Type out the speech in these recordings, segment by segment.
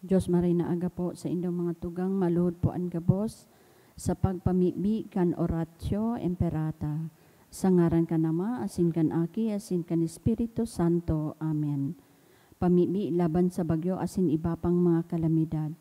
Diyos marina aga po sa indong mga tugang maluhod po ang gabos sa pagpamibi kan oratio imperata. Sa ngaran ka nama, asin kan aki, asin kan Espiritu Santo. Amen. Pamibi laban sa bagyo asin iba pang mga kalamidad.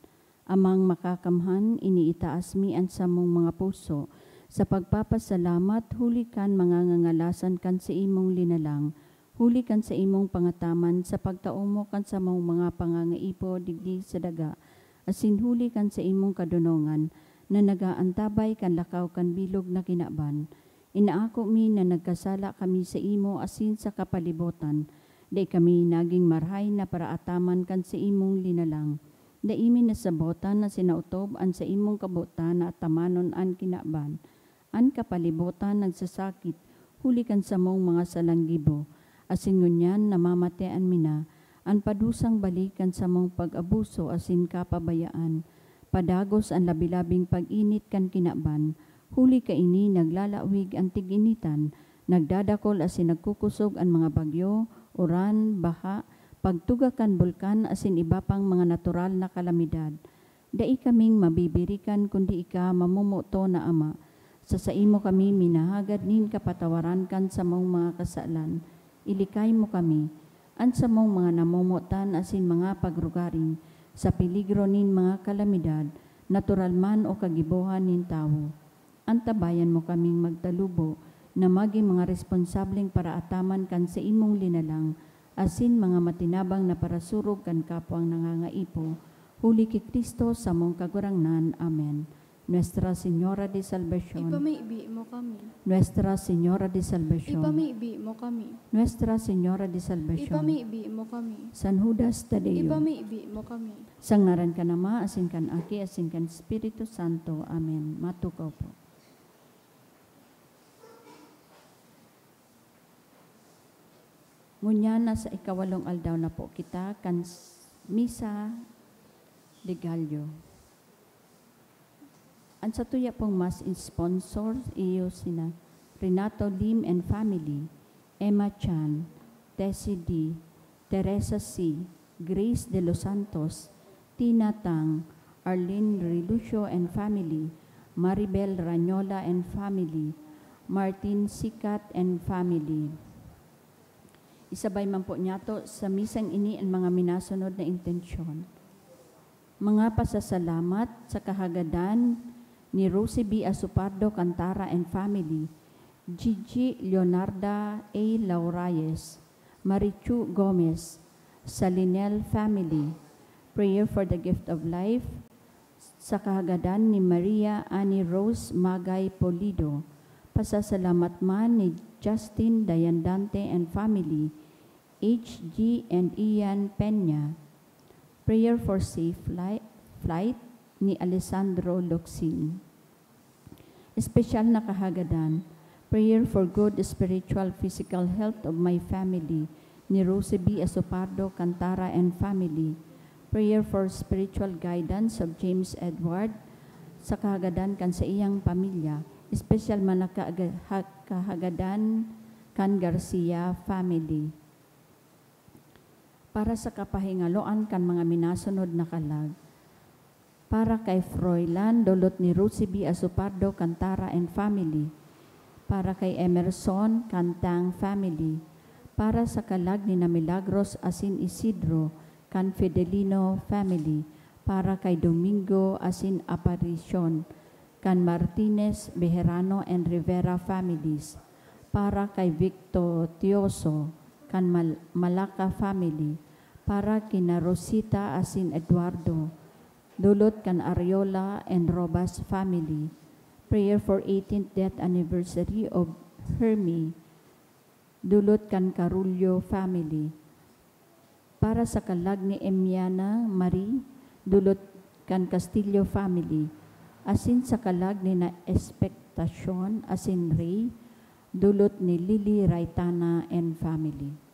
Amang makakamhan, iniitaas mi ang samong mga puso. Sa pagpapasalamat, huli kan mga ngangalasan kan sa imong linalang. Huli kan sa imong pangataman sa pagtaumo kan sa mga pangangaipo digdi sa daga. Asin huli kan sa imong kadunongan na nagaantabay kan lakaw kan bilog na kinaban. Inaako mi na nagkasala kami sa imo asin sa kapalibotan. Day kami naging marhay na paraataman kan sa imong linalang. Daimi na sabotan na sinautob an sa imong kabutan na tamanon an kinaban. An kapalibotan nagsasakit, huli kan sa mong mga salanggibo. Asin ngunyan namamatean mina, an padusang balikan sa mong pag-abuso asin kapabayaan. Padagos ang labilabing pag-init kan kinaban, huli ka ini naglalawig ang tig-initan, nagdadakol asin nagkukusog ang mga bagyo, uran, baha, pagtugakan bulkan asin iba pang mga natural na kalamidad. Dai kaming mabibirikan kundi ika mamumuto na ama. Sa imo kami minahagad nin kapatawaran kan sa mong mga kasalan. Ilikay mo kami, an sa mong mga namumutan asin mga pagrugaring, sa peligro nin mga kalamidad, natural man o kagibuhan nin tao. Antabayan mo kaming magtalubo, na maging mga responsableng paraataman kan sa imong linalang, asin mga matinabang na parasurog kan kapwang nangangaipo, huli ki Kristo sa mong kagurangnan. Amen. Nuestra Señora de Salvación. Ipamibi mo kami. Nuestra Señora de Salvación. Ipamibi mo kami. Nuestra Señora de Salvación. Ipamibi mo kami. San Judas Tadeo. Ipamibi mo kami. Sa ngaran ka nama, asin kan Aki, asin kan Espiritu Santo. Amen. Matukaw po. Ngunya na sa ikawalong aldaw na po kita kan Misa de Gallo. Ang sa tuya pong mas sponsor iyo sina Renato Lim and family, Emma Chan, Tessie D, Teresa C, Grace de los Santos, Tina Tang, Arlene Relucio and family, Maribel Ranyola and family, Martin Sikat and family. Isabay man po niya to sa misang ini ang mga minasunod na intensyon. Mga pasasalamat sa kahagadan ni Rosie B. Asupardo Cantara and family, Gigi Leonarda A. Laurayes, Marichu Gomez, Salinel family, prayer for the gift of life, sa kahagadan ni Maria Annie Rose Magay Polido, pasasalamat man ni Justin Dayandante and family, H.G. and Ian Peña, prayer for safe flight ni Alessandro Luxin. Espesyal na kahagadan, prayer for good spiritual physical health of my family ni Rosie B. Asupardo Cantara and family, prayer for spiritual guidance of James Edward sa kahagadan kan sa iyang pamilya, espesyal man na kahagadan kan Garcia family. Para sa kapahingaloan kan mga minasunod na kalag, para kay Froilan, dulot ni Rosie B. Asupardo Cantara and family, para kay Emerson Cantang family, para sa kalag ni na Milagros Asin Isidro kan Fidelino family, para kay Domingo Asin Aparición kan Martinez, Bejerano and Rivera families, para kay Victor Tioso kan Malaca family, para kina Rosita Asin Eduardo, dulot kan Ariola and Robas family, prayer for 18th death anniversary of Hermie, dulot kan Carullo family, para sa kalag ni Emiana Marie, dulot kan Castillo family, asin sa kalag ni na Expectacion Asin Ray, dulot ni Lily Raitana and family.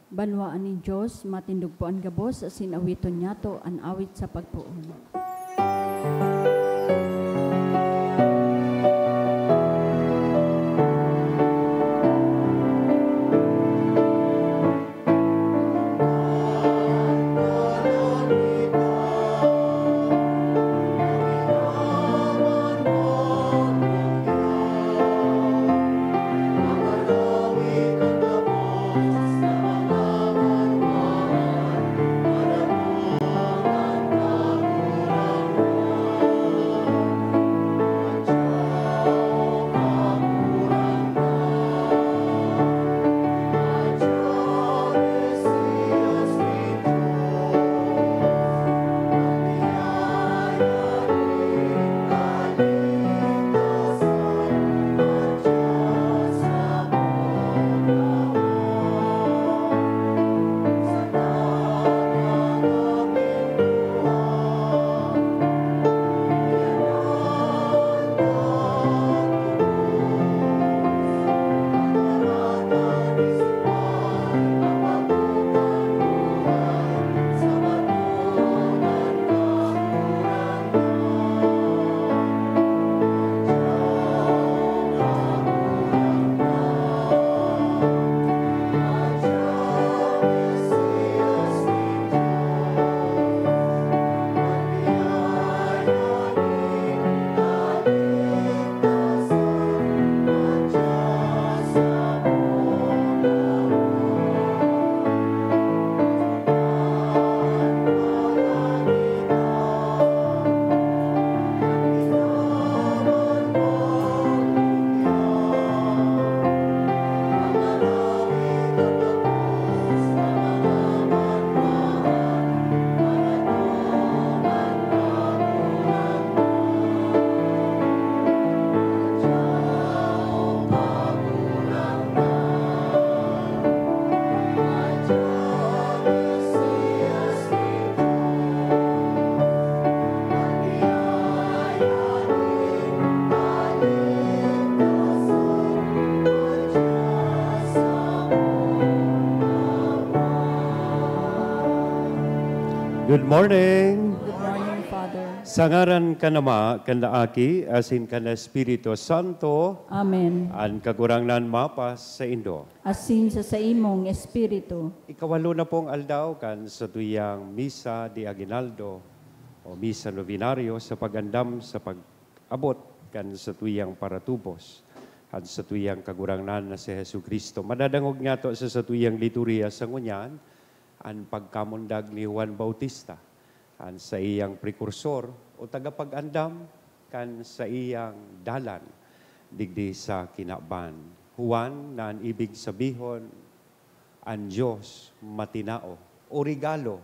Banwaan ni Diyos, matindog po ang gabos, asin awiton niya to, an awit sa pagpuon. Good morning. Good morning, Father. Sa ngaran ka nama, kanda aki, asin kanda Espiritu Santo, Amen. an kagurangnan mapas sa Indo. Asin sa imong espiritu. Ikawalo na pong aldaw kan sa tuyang Misa de Aguinaldo o Misa Novenario sa pagandam sa pag-abot kan sa tuyang paratubos at sa tuyang kagurangnan na si Jesu Kristo. Madadangog nga to sa tuyang liturya sa ngunyan, ang pagkamundag ni Juan Bautista, ang sa iyang prekursor o tagapag-andam kan sa iyang dalan digdi sa kinaban. Juan na ang ibig sabihon, ang Diyos matinao o regalo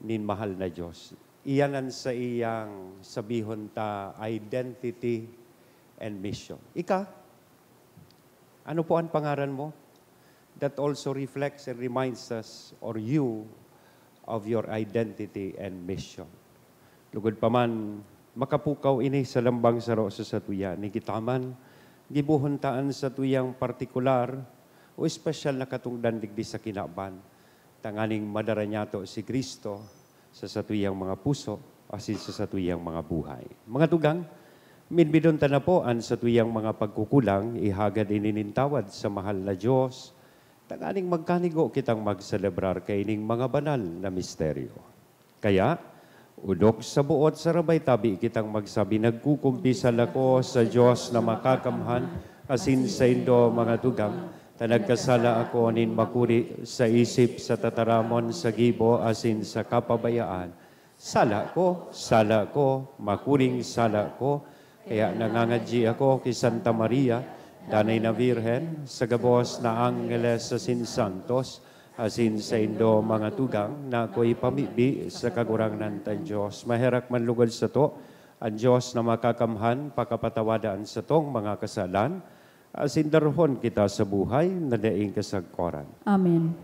nin mahal na Diyos. Iyan ang sa iyang sabihon ta identity and mission. Ika, ano po ang pangaran mo? That also reflects and reminds us or you of your identity and mission. Lugod pa man, makapukaw ini sa lambang saro sa tuya, ni kitaman, gibuhuntaan sa tuyang partikular o espesyal na katungdan digdi sa kinaban, tanganing madara niya to si Kristo sa tuyang mga puso, asin sa tuyang mga buhay. Mga tugang, minbidon ta na po ang sa tuyang mga pagkukulang, ihagad ininintawad sa mahal na Diyos, tanganing magkanigo kitang magselebrar kaining mga banal na misteryo. Kaya, udok sa buot sa rabay tabi kitang magsabi, nagkukumpisal ako sa Diyos na makakamhan, asin sa Indo mga tugang, tanagkasala ako nin makuri sa isip, sa tataramon, sa gibo, asin sa kapabayaan. Sala ko, makuring sala ko, kaya nangangadji ako kay Santa Maria, Danay na Virhen, sa gabos na Angeles sa Santos, asin sa Indo mga tugang, na ako'y pamibi sa kagurangnan tan Diyos. Maherak man lugod sa to, ang Diyos na makakamhan, pakapatawadaan sa tong mga kasalan, asin darhon kita sa buhay, na daing kasagkoran. Amen.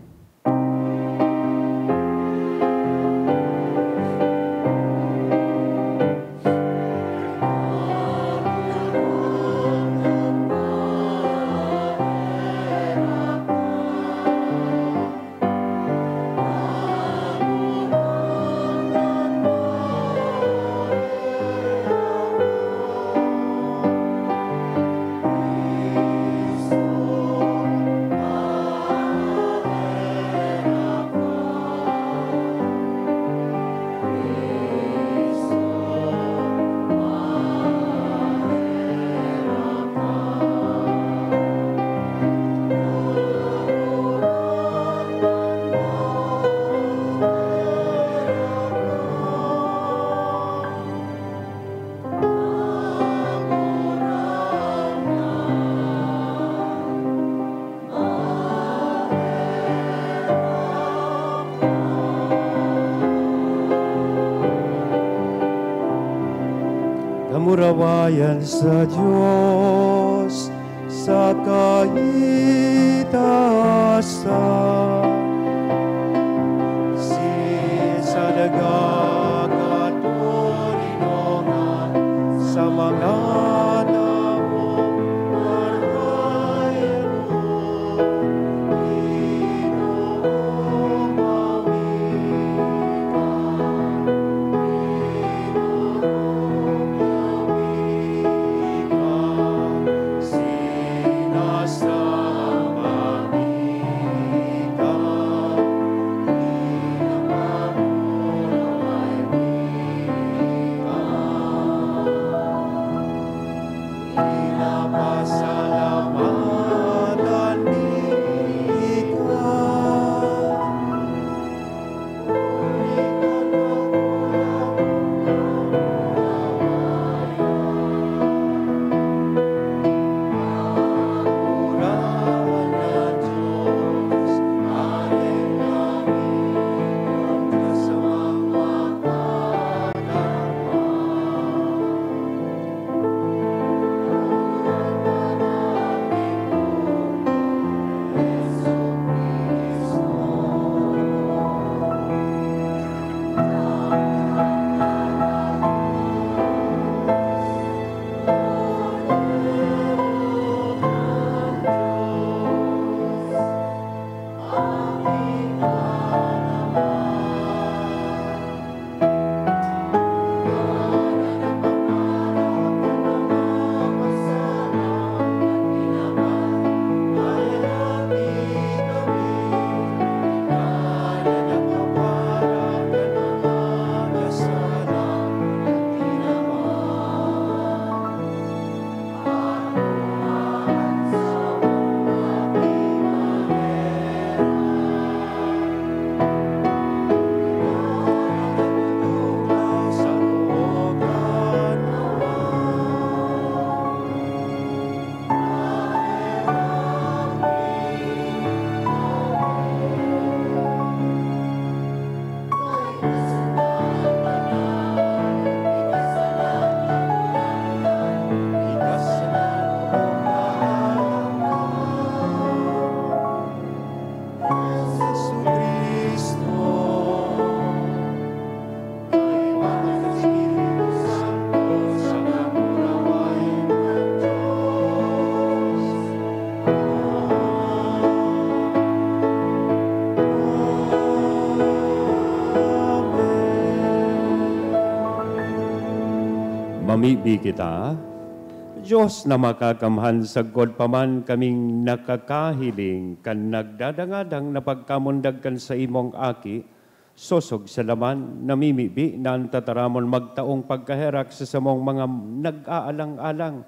kamurawayan sa Diyos sa kaitaasan. Sa nagkakatulinongan sa mga damong marhayan mo, Ginoong mawikan, Ginoong mawikan, sinasama wikan, pasalamatan Mamibi kita, Diyos na makakamhan sagod paman kaming nakakahiling kan nagdadangadang na pagkamundag kan sa imong aki, sosog sa laman namimibi na ang tataramon magtaong pagkaherak sa samong mga nag-aalang-alang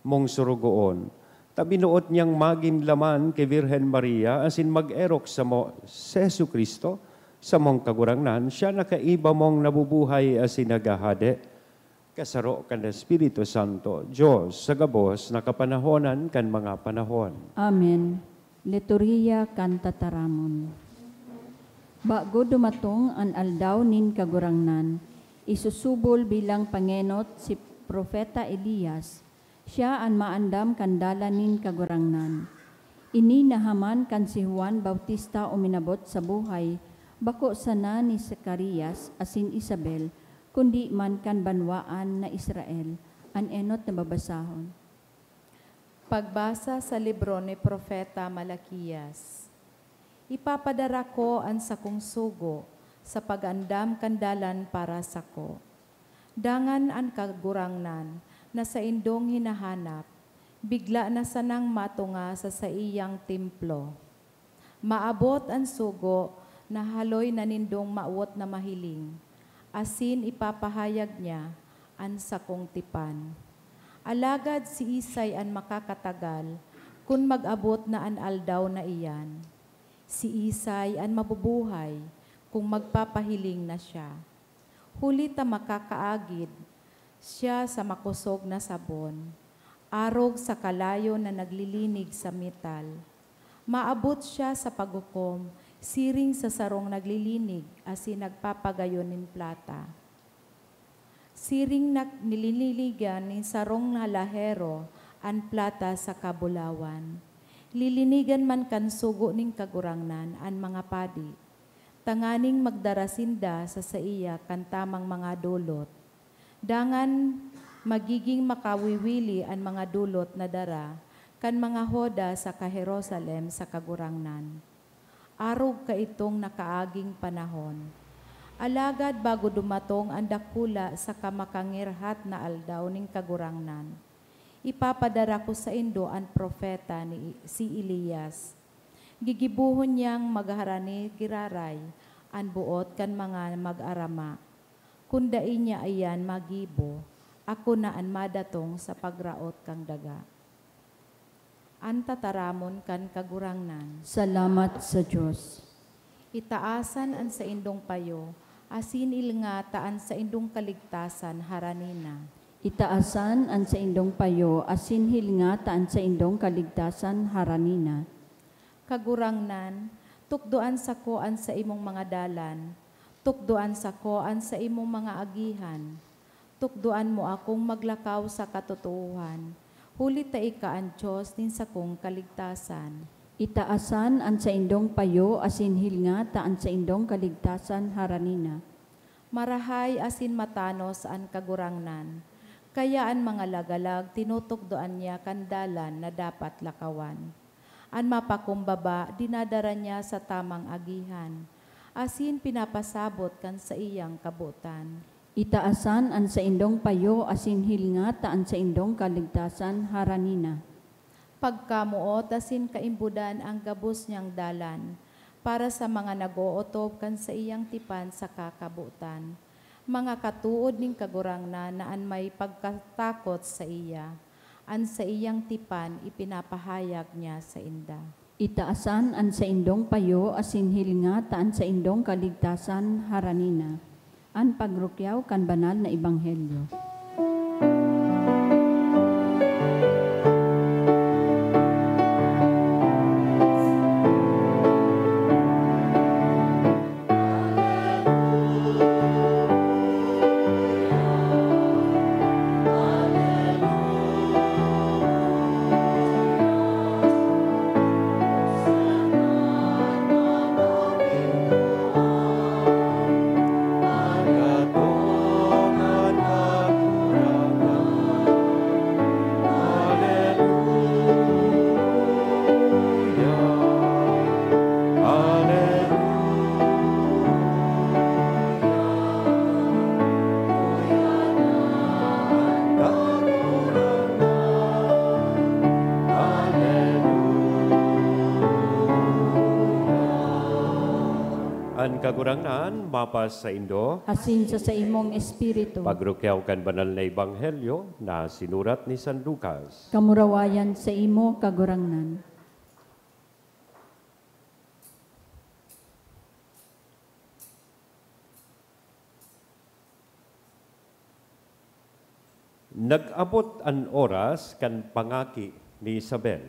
mong surugoon. Tabinuot niyang maging laman kay Virhen Maria asin mag-erok sa mo Jesu Kristo sa mong kagurangnan, siya nakaiba mong nabubuhay asin nagahade. Kasaro kan Espiritu Santo, Diyos sa gabos na kapanahonan kan mga panahon. Amen. Liturhiya kan tataramon. Bago dumatong an aldaw nin kagurangnan, isusubol bilang pangenot si Propeta Elias, siya an maandam kan dala nin kagurangnan. Ini nahaman kan si Juan Bautista uminabot sa buhay, bako sana ni Zacarias asin Isabel, kundi man kan banwaan na Israel, an enot na babasahon. Pagbasa sa libro ni Propeta Malakias. Ipapadara ko ang sakong sugo sa pag-andam kandalan para sako. Dangan ang kagurangnan na sa indong hinahanap, bigla na sanang matunga sa iyang templo. Maabot ang sugo na haloy na nindong maawot na mahiling. Asin ipapahayag niya an sakong tipan. Alagad si Isay an makakatagal, kun mag-abot na an aldaw na iyan. Si Isay an mabubuhay, kung magpapahiling na siya. Huli ta makakaagid, siya sa makusog na sabon, arog sa kalayo na naglilinig sa metal. Maabot siya sa paghukom, siring sa sarong naglilinig asin nagpapagayon nin plata. Siring na nilililigan ni sarong na lahero, an plata sa kabulawan. Lilinigan man kan sugo ning kagurangnan an mga padi. Tanganing magdarasinda sa saiya kan tamang mga dulot. Dangan magiging makawiwili an mga dulot na dara kan mga hoda sa ka-Jerusalem sa kagurangnan. Arog ka itong nakaaging panahon. Alagad bago dumatong ang dakula sa kamakangirhat na aldaw ning kagurangnan. Ipapadara ko sa indo ang propeta ni si Elias. Gigibuhon niyang magharani kiraray an buot kan mga mag-arama. Kundain niya ayan magibo, ako na an madatong sa pagraot kang daga. An tataramon kan kagurangnan. Salamat sa Diyos. Itaasan an sa indong payo, asin ilngataan sa indong kaligtasan haranina. Itaasan an sa indong payo, asin hilngataan sa indong kaligtasan haranina. Kagurangnan, tukdoan sa koan sa imong mga dalan, tukdoan sa koan sa imong mga agihan, tukdoan mo akong maglakaw sa katotohanan, huli ta ika ang Diyos din sa kong kaligtasan. Itaasan an sa indong payo, asin hilngataan sa indong kaligtasan haranina. Marahay asin matanos ang kagurangnan, kaya ang mga lagalag tinutugdoan niya kandalan na dapat lakawan. Ang mapakumbaba, dinadara niya sa tamang agihan, asin pinapasabot kan sa iyang kabutan. Itaasan an sa indong payo, asin hilngataan sa indong kaligtasan haranina. Pagkamuot asin kaimbudan ang gabos niyang dalan, para sa mga nag-ootob kan sa iyang tipan sa kakabutan. Mga katuod ning kagurangnan na an may pagkatakot sa iya, an sa iyang tipan ipinapahayag niya sa inda. Itaasan an sa indong payo, asin hilngataan sa indong kaligtasan haranina. An pagrukyaw kan banal na ebanghelyo. An kagurangnan, mapas sa indo, Asin sa imong espiritu. pagrukyaw kan banal na ebanghelyo na sinurat ni San Lucas. Kamurawayan sa imo kagurangnan. Nag-abot an oras kan pangaki ni Isabel.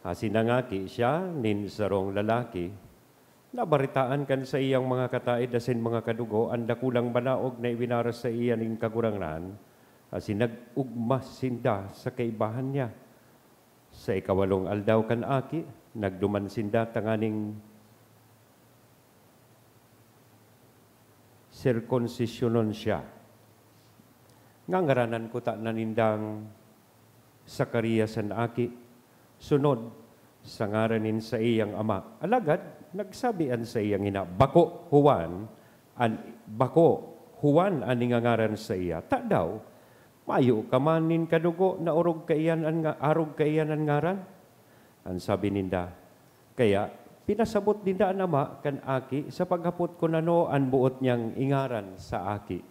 Sinangaki siya nin sarong lalaki. Nabaritaan kan sa iyang mga kataid asin mga kadugo ang dakulang banaog na ibinaras sa iya ning kagurangnan. Nag-ugmas sinda sa kaibahan niya. Sa ikawalong aldaw kan aki, nagduman sinda tanganing sirkonsisyonon siya. Ngangaranan ko ta nanindang Zacarias ang aki, sunod sa ngaranin sa iyang ama. Alagad, nagsabian sa iyang ina, bako Juan ang ngaran sa iya. Ta daw, mayo ka manin kadugo na arog kaiyan ang ngaran. Ang sabi ninda, kaya pinasabot ninda ang ama kan aki sa paghapot ko nano ang buot niyang ingaran sa aki.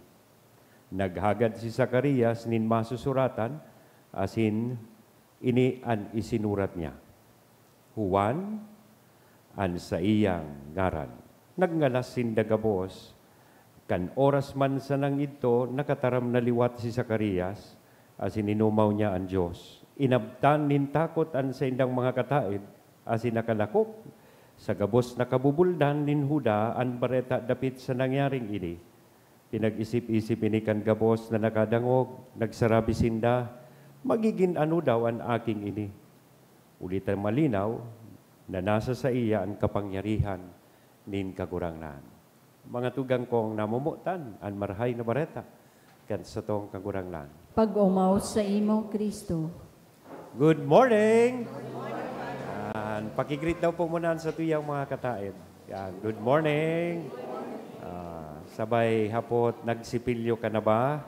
Naghagad si Zacarias nin masusuratan, asin ini an isinurat niya. Juan an sa iyang ngaran. Nagngalas sindagabos, kan oras man sa nang ito, nakataram na liwat si Zacarias, asin inumaw niya ang Diyos. Inabtan nin takot an sa indang mga kataid, asin nakalakop, sa gabos nakabubuldan nin Huda, an bareta dapit sa nangyaring ini. Pinag-isip-isip ini kan gabos na nakadangog, nagsarabi sinda, magiging ano daw ang aking ini. Ulitan malinaw na nasa sa iya ang kapangyarihan nin kagurangnan. Mga tugang kong namumutan, ang marhay na bareta, kan sa tong kagurangnan. Pag-umaw sa imo, Kristo. Good morning! Yan, pakigreet daw po muna sa tuyang mga kataid. Yan, good morning! Sabay hapot, nagsipilyo ka na ba?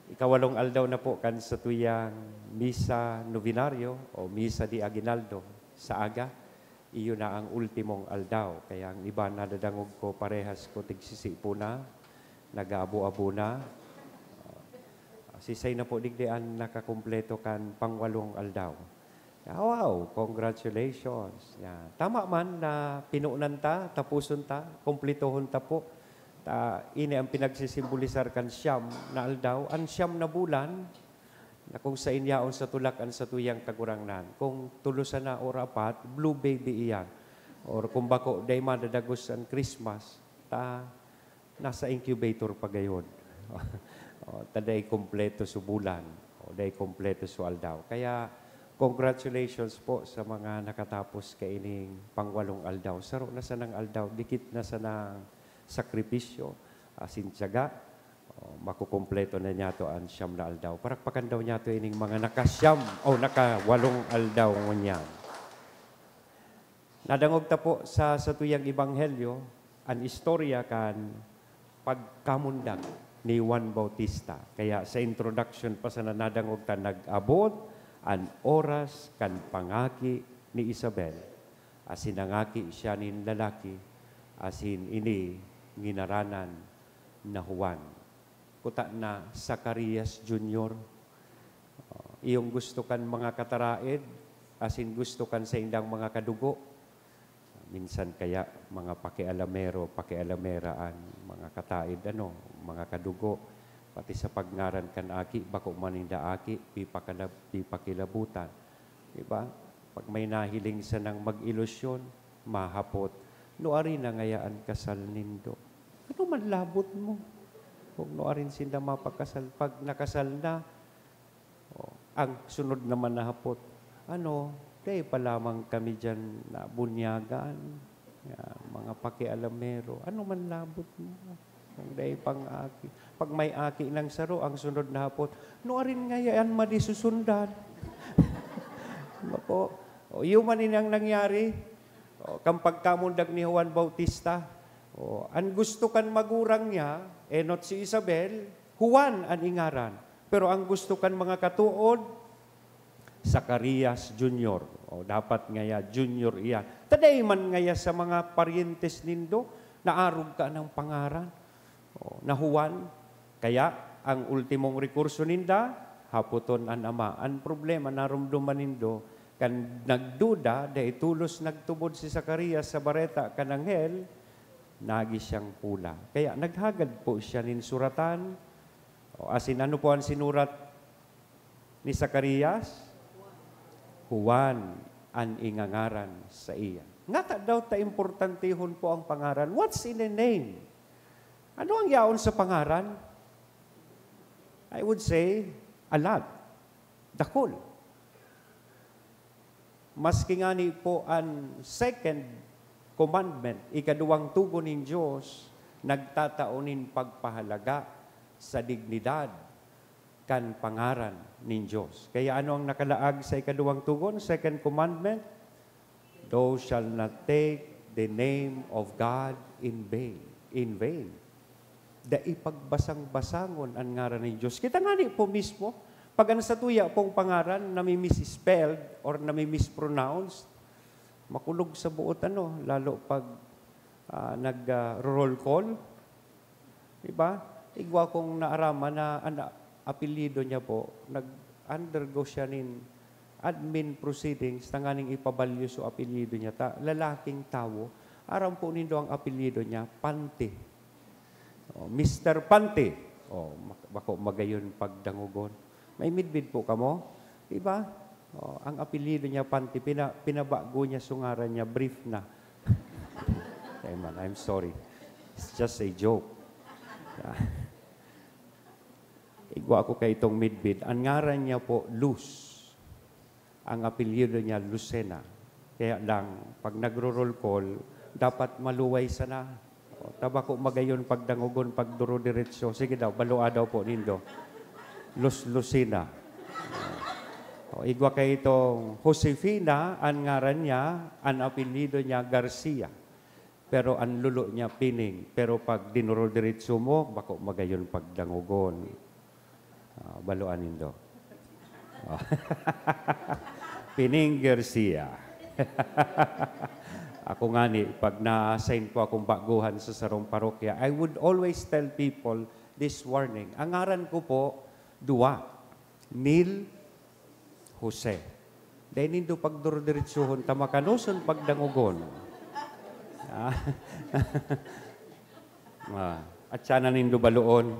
Ikawalong aldaw na po kan sa tuyang Misa Novenario o Misa di Aguinaldo sa aga. Iyo na ang ultimong aldaw. Kaya ang iba nadadangog ko parehas ko tigsisipo na, nag-abo-abo na. Sisay na po digdian nakakumpleto kan pangwalong aldaw. Wow, congratulations. Yan. Tama man na pinuunan ta, tapuson ta, kumpletohon ta po. Ini ang pinagsisimbolisar kan siyam na aldaw, ang siyam na bulan, na kung sa inyaon sa tulakan sa tuyang kagurangnan. Kung tulusan na or apat, blue baby iyan. Or kung bako, day madadagos ang Christmas, nasa incubator pa gayon. Taday kompleto sa bulan, o day kompleto sa aldaw. Kaya, congratulations po sa mga nakatapos kaining pangwalong aldaw. Saro na sa nang aldaw, dikit na sa nang sakripisyo, sintiyaga, makukumpleto na niya to ang siyam na aldaw. Parakpakan daw niya to ining mga nakasyam o nakawalong aldaw ngunyan. Nadangog ta po sa tuyang ebanghelyo, ang istorya kan pagkamundag ni Juan Bautista. Kaya sa introduction pa sa nadangog ta, nag-abot ang oras kan pangaki ni Isabel. Asin nangaki siya nin lalaki, asin ini nginaranan na Juan. Kuta na Zacarias Jr. Iyong gusto kan mga kataraid, asin gusto kan sa indang mga kadugo. Minsan kaya mga pakialamero, pakialameraan, mga kataid, mga kadugo, pati sa pagngaran kan aki, bako maninda aki, pipakilabutan. Diba? Pag may nahiling sa nang mag-ilusyon, mahapot, nuari na ngayaan kasal nindo. Ano man labot mo? Kung nuarin sinda mapakasal, pag nakasal na, ang sunod naman na hapot, dahil pa lamang kami dyan na bunyagan, mga pakialamero, ano man labot mo? Dahil pang aki. Pag may aki ng saro, ang sunod na hapot, nuarin ngayaan madisusundan. Bako, yung manin ang nangyari, kang pagkamundag ni Juan Bautista, ang gusto kan magurang niya, not si Isabel, Juan ang ingaran. Pero ang gusto kan mga katuod, Zacarias Jr. Dapat ngaya Junior iyan. Taday man ngaya sa mga parientes nindo, naarog ka ng pangaran, na Juan. Kaya ang ultimong rekurso ninda, haputon ang ama. Ang problema, narumduman nindo, kan nagduda, dahil tulos nagtubod si Zacarias sa bareta kananghel, nagi siyang pula. Kaya naghagad po siya nin suratan. Asin ano po ang sinurat ni Zacarias? Juan ang ingangaran sa iya. Nga daw ta importantehon po ang pangaran. What's in a name? Ano ang yaon sa pangaran? I would say, a lot. Dakol. Maski nga ni po ang second commandment, ikaduwang tugon ng Diyos, nagtataonin pagpahalaga sa dignidad kan pangaran ng Diyos. Kaya ano ang nakalaag sa ikaduwang tugon? Second commandment, thou shalt not take the name of God in vain. In vain. Da ipagbasang-basangon ang ngaran ng Diyos. Kita nga po mismo, pag ang satuya pong pangaran nami-misspelled or nami-mispronounce, makulog sa buot lalo pag nag-roll call. Diba? Igwa kong naarama na apelido niya po, nag-undergo siya nin admin proceedings, tanganing ipabalyo so apelido niya. Lalaking tao, aram po nindo ang apelido niya, Pante. Mr. Pante. Bako magayon pagdangugon. May midbid po kamo. Diba? Ang apelido niya, Pante, pinabago niya, sungaran niya, brief na. Amen. I'm sorry. It's just a joke. Igwa ko kay itong midbid. Ang ngaran niya po, Luz. Ang apelyido niya, Lucena. Kaya lang, pag nagro-roll call, dapat maluway sana. O, taba ko magayon pagdangugon, pagduro diretsyo. Sige daw, balua daw po nindo. Lucena. O, igwa kay itong Josefina, ang ngaran niya, ang apelyido niya, Garcia. Pero ang lulo niya, Pining. Pero pag dinuro diretsyo mo, bako magayon pagdangugon. Baluan nindo. Pining Garcia. Ako nga ni, pag na-assign ko akong baguhan sa sarong parokya, I would always tell people this warning. Ang ngaran ko po, dua. Neil Jose. Dahil nindo pagdurdiritsuhon, tamakanuson pagdangugon. At sana nindo baluon.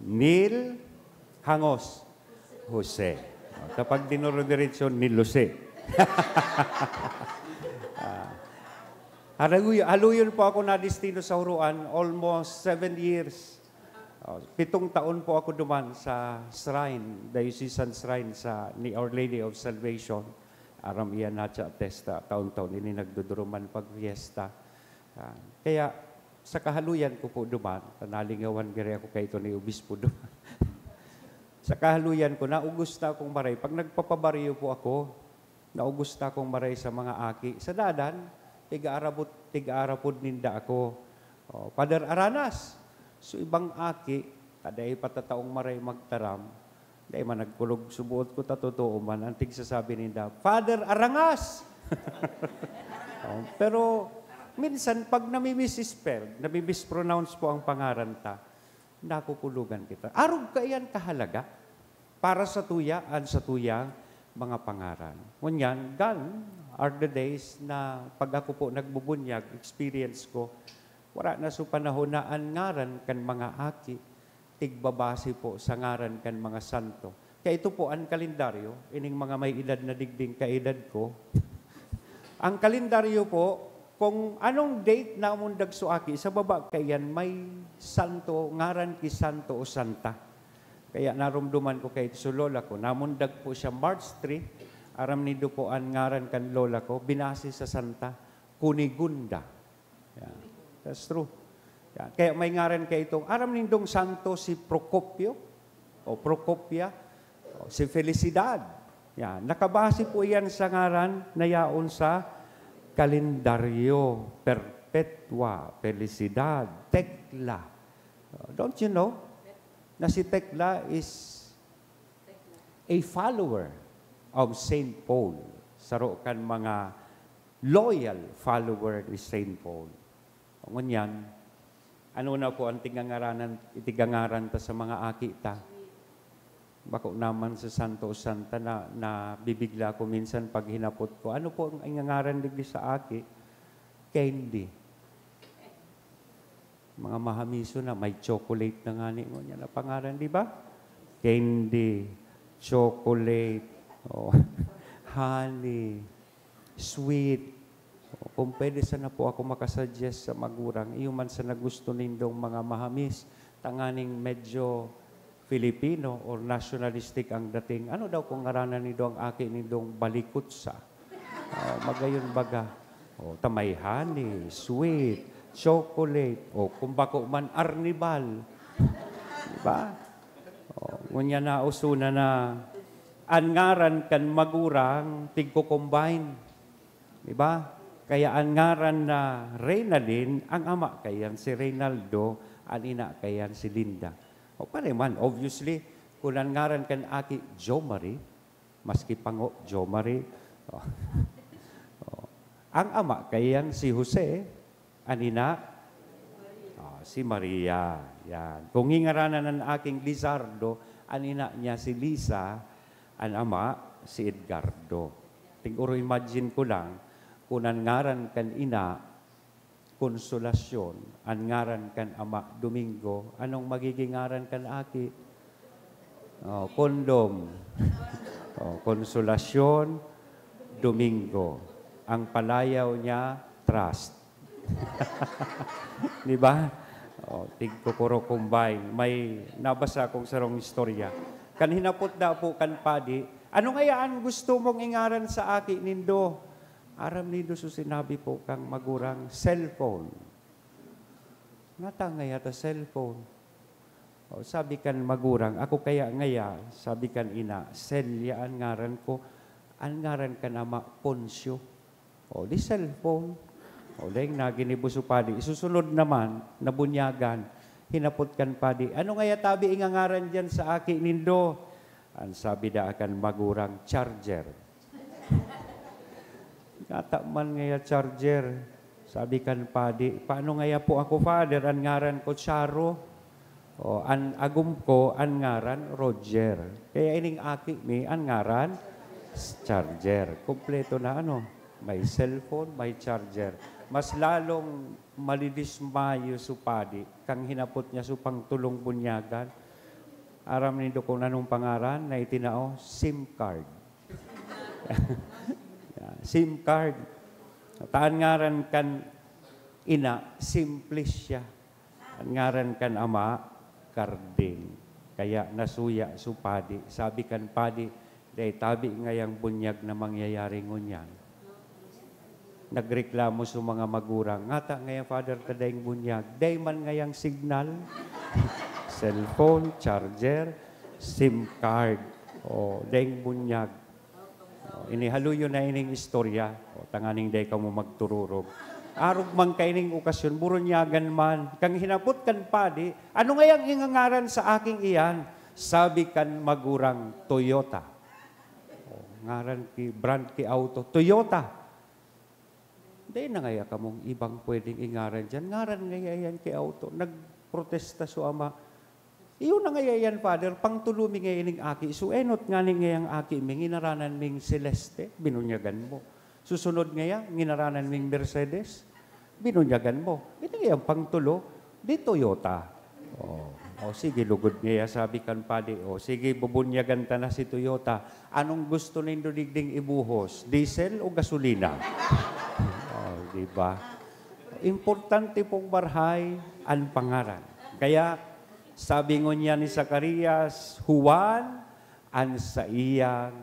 Neil Hangos Jose. Kapag dinurodiretso, Nilose. Haluyon po ako na destino sa Huruan, almost 7 years. 7 taon po ako duman sa shrine, diocesan shrine ni Our Lady of Salvation. Aram iyan na siya testa, taon-taon ini nagduduruman pag fiesta. Kaya sa kahaluyan ko po duman, nalingawan gari ako kay ito ni Obispo duman. Sa kahaluyan ko, naugos na akong maray. Pag nagpapabariyo po ako, naugos na akong maray sa mga aki. Sa dadan, tiga-arapod ninda ako. Father Aranas. So ibang aki, taday patataong maray magtaram, dahil man nagkulog subuot ko totoo man, ang tigsasabi ninda, Father Arangas! Pero minsan, pag nami-misspell, nami-mispronounce po ang pangaran ta, nakukulugan kita. Arog ka iyan kahalaga para sa tuyaan sa tuyang mga pangaran. Ngunyan, gone are the days na pag ako po nagbubunyag, experience ko, wala na sa panahon na ang ngaran kan mga aki, tigbabase po sa ngaran kan mga santo. Kaya ito po ang kalendaryo, ining mga may edad na digding kaedad ko. Ang kalendaryo po, kung anong date na amundag suaki, sa baba kayan may santo, ngaran ki santo o santa. Kaya narumduman ko kay so lola ko, namundag po siya March 3, aram nido po ang ngaran kan lola ko, binase sa santa, Kunigunda. Yeah, that's true. Yeah. Kaya may ngaran kay itong, aram nindong santo si Procopio, o Procopia, o si Felicidad. Yeah. Nakabase po yan sa ngaran na yaon sa kalendaryo, Perpetua, Felicidad, Tekla. Don't you know na si Tekla is a follower of Saint Paul. Saro kan mga loyal follower ni Saint Paul. Ngunyan, ano na po ang itigangaran ta sa mga aki ta? Bako naman sa Santo Santa na bibigla ko minsan pag hinapot ko. Ano po ang ingangaran digdi sa aki? Candy. Mga mahamiso na, may chocolate na nga mo niya na pangaran, di ba? Candy, chocolate, honey, sweet. Kung pwede sana po ako makasuggest sa magurang, iyo man sa nagusto nindong mga mahamis, tanganing medyo Filipino or nationalistic ang dating. Ano daw kung ngaranan nido ang aki nindong balikutsa? Magayon baga. Tamay honey, sweet, chocolate, kung bako man arnibal. Diba? Ngunya na usuna na angaran kan magurang tigko-combine. Diba? Kaya angaran na Reynalyn, ang ama kayan si Reynaldo, ang ina kayan si Linda. Pareman, obviously, kung nangaran kan aki Jo Marie, maski pango Jo Marie, ang ama kayan si Jose, anina, si Maria. Yan. Kung hingaranan ng aking Lizardo, anina niya si Lisa, ang ama si Edgardo. Tinguro imagine ko lang, kung nangaran kan ina, Konsolasyon, ang ngaran kan ama Domingo, anong magiging ngaran kan aki? Kondom. Konsolasyon, Domingo. Ang palayaw niya, trust. Di ba? O, tigkukuro combine. May nabasa akong sarong istorya. Kan hinapot na po kan padi, ano ngayaan gusto mong ingaran sa aki nindo? Aram nindo so sinabi po kang magurang cellphone. Ngata ngaya ta cellphone. O, sabi kan magurang, ako kaya ngaya, sabi kan ina, yaan ngaran ko, ang ngaran ka nama Ponsyo. O, di cellphone. O, dahil naginibuso padi. Isusunod naman, nabunyagan, hinapot kan padi. Ano ngaya tabi ingangaran dyan sa aki nindo? Ang sabi da akan magurang charger. Ngata man ngaya charger. Sabi kan padi, paano ngaya po ako, Father? Ang ngaran ko, Charo. O, ang agum ko, ang ngaran, Roger. Kaya ining aki mi, ang ngaran, charger. Kompleto na ano, may cellphone, may charger. Mas lalong malidismayo su padi, kang hinapot niya su pangtulong bunyagan. Aram nindo kung anong pangaran na itinao, SIM card. SIM card. Taan ngaran kan ina, Simplicia. Ang ngaran kan ama, Carding. Kaya nasuya su padi. Sabi kan padi, day tabi ngayang bunyag na mangyayari ngunyan. Nagreklamo sa mga magurang, ngata ngayang Father kadayang bunyag, day man ngayang signal, cellphone, charger, SIM card, o dayang bunyag. O, inihaluyo na ining istorya, o tanganing day ka mo magtururog. Arog man kaining okasyon, burunyagan man, kang hinapot kan padi, ano ngayang ingangaran sa aking iyan? Sabi kan magurang Toyota. O, ngaran ki, brand ki auto, Toyota. Dahil na ngaya ka mong ibang pwedeng ingaran dyan. Ngaran ngaya yan kay auto. Nagprotesta so ama. Iyon na ngaya yan, Father. Pangtulumi ngayon ng aki. So enot nga ni ngayang aki. May nginaranan ming Celeste. Binunyagan mo. Susunod ngaya, nginaranan ming Mercedes. Binunyagan mo. Ito ngayang pangtulo. Di Toyota. O sige, lugod ngaya. Sabi kan padi. O sige, bubunyagan ta na si Toyota. Anong gusto nindo digding ibuhos? Diesel o gasolina? Diba? Importante pong barhay ang pangaran. Kaya, sabi niya ni Zacarias, Juan, ang sa iyang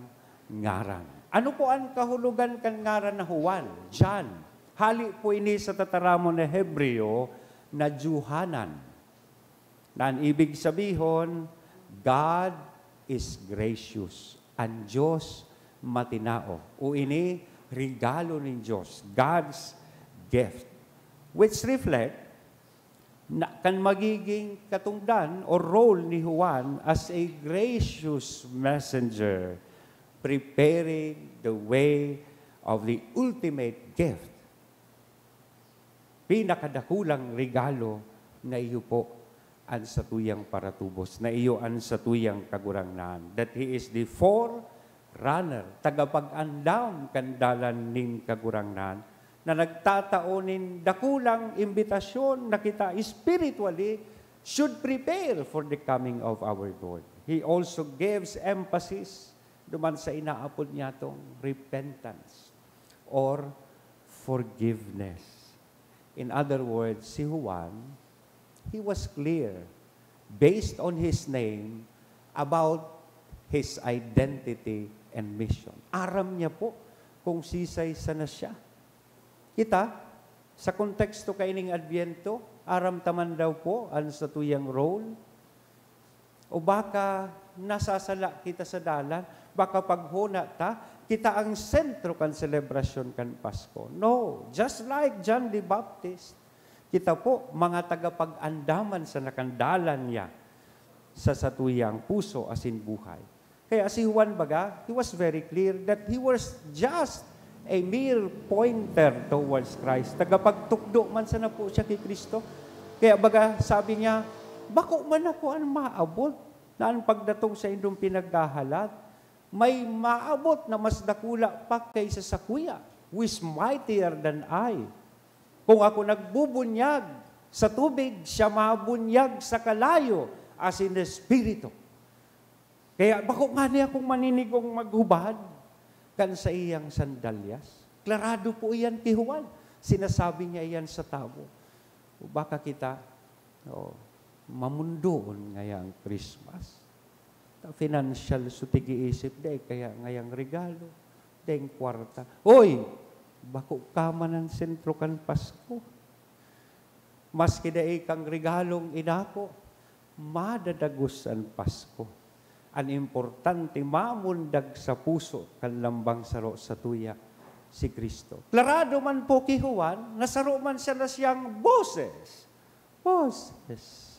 ngaran. Ano po ang kahulugan kan ngaran na Juan? John. Hali po ini sa tataramo na Hebreo na Juhanan. Na ang ibig sabihin, God is gracious. Ang Diyos matinao. O ini, regalo ng Diyos. God's gift, which reflect na kan magiging katungdan or role ni Juan as a gracious messenger preparing the way of the ultimate gift. Pinakadakulang regalo na iyo po ang satuyang paratubos, na iyo ang satuyang kagurangnan, that He is the forerunner, tagapag-andam kandalan ning kagurangnan, na nagtataonin dakulang imbitasyon na kita spiritually should prepare for the coming of our Lord. He also gives emphasis duman sa inaapod niya tong repentance or forgiveness. In other words, si Juan, he was clear based on his name about his identity and mission. Aram niya po kung sisay sana siya. Kita, sa konteksto kaining Adbyento, aram taman daw po ang sa tuyang role. O baka nasasala kita sa dalan, baka paghuna ta, kita ang sentro kan selebrasyon kan Pasko. No, just like John the Baptist, kita po mga tagapag-andaman sa nakandalan niya sa satuyang puso asin buhay. Kaya si Juan baga, he was very clear that he was just a mere pointer towards Christ. Tagapagtukdo man sana po siya kay Kristo. Kaya baga sabi niya, bako man ako ang maabot na ang pagdatong sa indong pinagkahalat, may maabot na mas dakula pa kaysa sa kuya, who is mightier than I. Kung ako nagbubunyag sa tubig, siya mabunyag sa kalayo as in the Espiritu. Kaya bako nga niya kung maninigong maghubad kan sa iyang sandalyas. Klarado po iyan kay Juan. Sinasabi niya iyan sa tao. Baka kita mamundoon ngayang Christmas. Financial so tigi-isip day, kaya ngayang regalo, dayang kwarta. Oy, bako kamanan sentro kan Pasko. Maski day kang regalong inako, madadagos ang Pasko. Ang importante, mamundag sa puso kan lambang saro sa tuya si Kristo. Klarado man po kay Juan, nasaro man siya na siyang boses. Boses.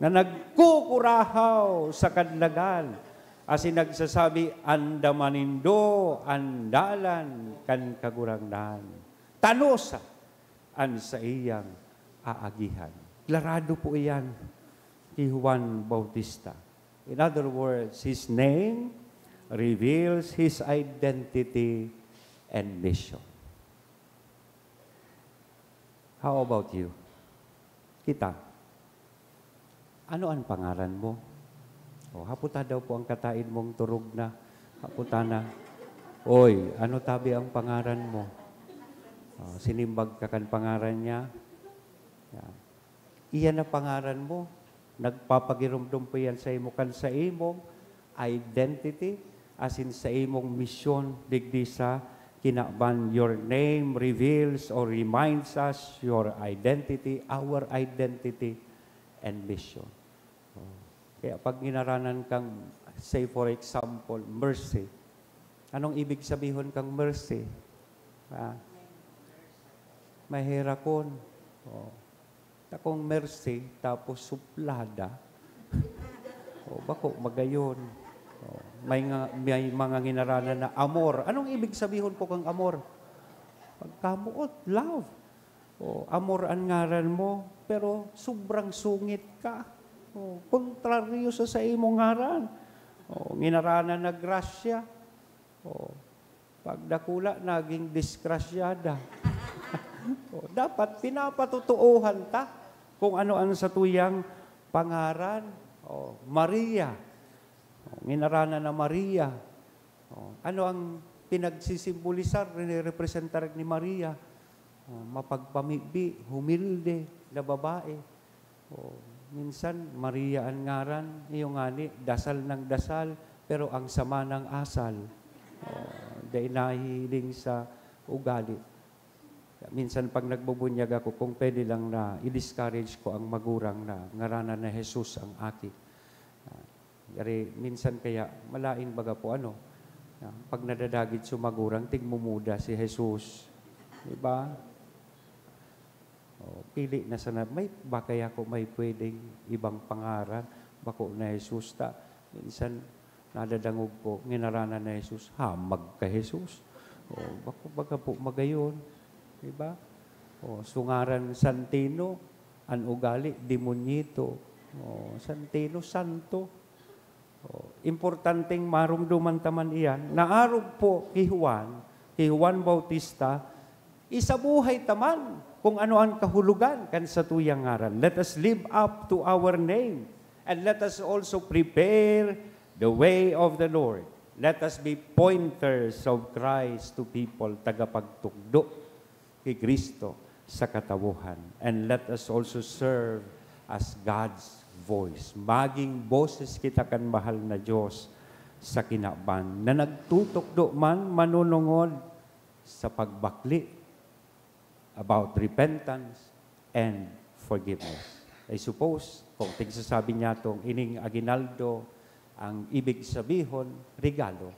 Na nagkukurahaw sa kadlagan. Asin nagsasabi, andamanindo, andalan, kan kagurangnan. Tanosa, an sa iyang aagihan. Klarado po iyan kay Juan Bautista. In other words, his name reveals his identity and mission. How about you? Kita, ano ang pangalan mo? Haputa daw po ang katain mong turog na. Haputa na. Oy, ano tabi ang pangalan mo? Sinimbag ka kan pangalan niya. Iyan na pangalan mo. Nagpapagirumdum po yan sa imo kan sa imong identity as in sa imong mission digdi sa kinaban. Your name reveals or reminds us your identity, our identity and mission. Kaya pag ginaranan kang, say for example, mercy. Anong ibig sabihin kang mercy? Mahirakon. Takong mercy, tapos suplada. Bako, magayon. May mga ginaranan na amor. Anong ibig sabihin po kang amor? Pagkamuot, love. Amor ang ngaran mo, pero sobrang sungit ka. Kontraryo sa imong ngaran. Ginaranan na grasya. Pagdakula, naging disgrasyada. Dapat pinapatutuuhan ta kung ano ang sa tuyang pangaran. Maria. Ginaranan na Maria. Ano ang pinagsisimbolisar, representar ni Maria? Mapagpamibi, humilde na babae. Minsan, Maria ang ngaran, iyong ngani, dasal ng dasal, pero ang sama ng asal. Dahil nahihiling sa ugali. Minsan, pag nagbubunyag ako, kung pwede lang na i-discourage ko ang magurang na ngaranan na Jesus ang aki. Minsan kaya, malain baga po pag nadadagit sumagurang, tigmumuda si Jesus. Diba? Pili na sana, baka ako may pwedeng ibang pangaran, bako na Jesus ta. Minsan, nadadangog ko, ginaranan na Jesus, hamag ka Jesus. Baka po magayon. Diba? Sungaran Santino, an ugali, demonyito. Santino, santo. Importanteng marumduman taman iyan. Naarog po kay Juan Bautista, isabuhay taman kung ano ang kahulugan kan sa tuyang ngaran. Let us live up to our name and let us also prepare the way of the Lord. Let us be pointers of Christ to people, tagapagtugdo kay Kristo sa katawuhan. And let us also serve as God's voice. Maging boses kita kan mahal na Diyos sa kinaban na nagtutukdo man manunungod sa pagbakli about repentance and forgiveness. I suppose, kung tigsasabi niya itong ining aginaldo, ang ibig sabihin, regalo.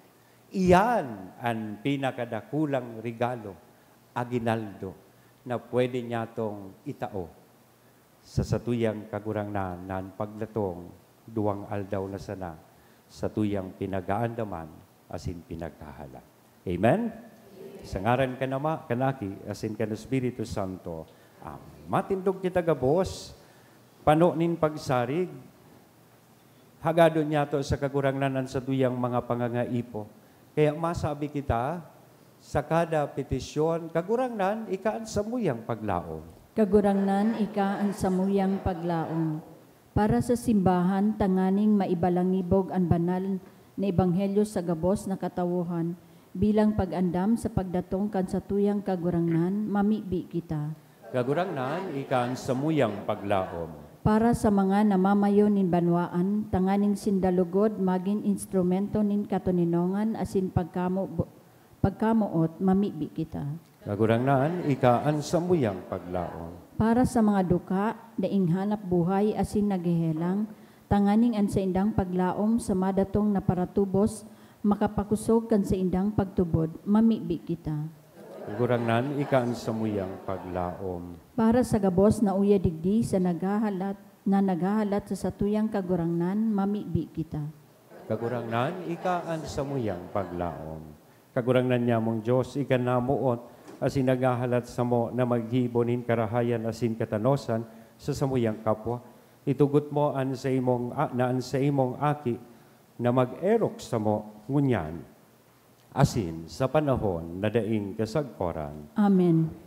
Iyan ang pinakadakulang regalo, aginaldo, na pwede niya itong itao sa satuyang kagurangnan nan paglatong duwang aldaw na sana sa tuyang pinagaandaman asin pinagkahala. Amen? Sa ngaran ka nama, kanaki, asin ka na Espiritu Santo. Matindog kita gabos, pano nin pagsarig, hagado niya to sa kagurangnanan sa tuyang mga pangangaipo. Kaya masabi kita, sa kada petisyon, kagurangnan, ikaan sa muyang paglaon. Kagurangnan, ika ang samuyang paglaon. Para sa simbahan, tanganing maibalangibog ang banal na ebanghelyo sa gabos na katawuhan, bilang pag-andam sa pagdatong kan sa tuyang kagurangnan, mamibi kita. Kagurangnan, ikan samuyang paglaom. Para sa mga namamayo nin banwaan, tanganing sindalugod, maging instrumento nin katuninongan, asin pagkamuot, mamibi kita. Kagurangnan, ikaan samuyang paglaom. Para sa mga duka, daing hanap buhay, asin naghihelang, tanganing an sa indang paglaom sa madatong na paratubos, makapakusog kan sa indang pagtubod, mamibi kita. Kagurangnan, ikaan samuyang paglaom. Para sa gabos na uya digdi sa naghahalat sa satuyang kagurangnan, mamibi kita. Kagurangnan, ikaan samuyang paglaom. Kagurangnan niya mong Diyos, ikan namuot, asin naghahalat sa mo na maghibonin karahayan asin katanosan sa samuyang kapwa. Itugot mo an sa imong aki na mag-erok sa mo ngunyan, asin sa panahon na daing kasagporan. Amen.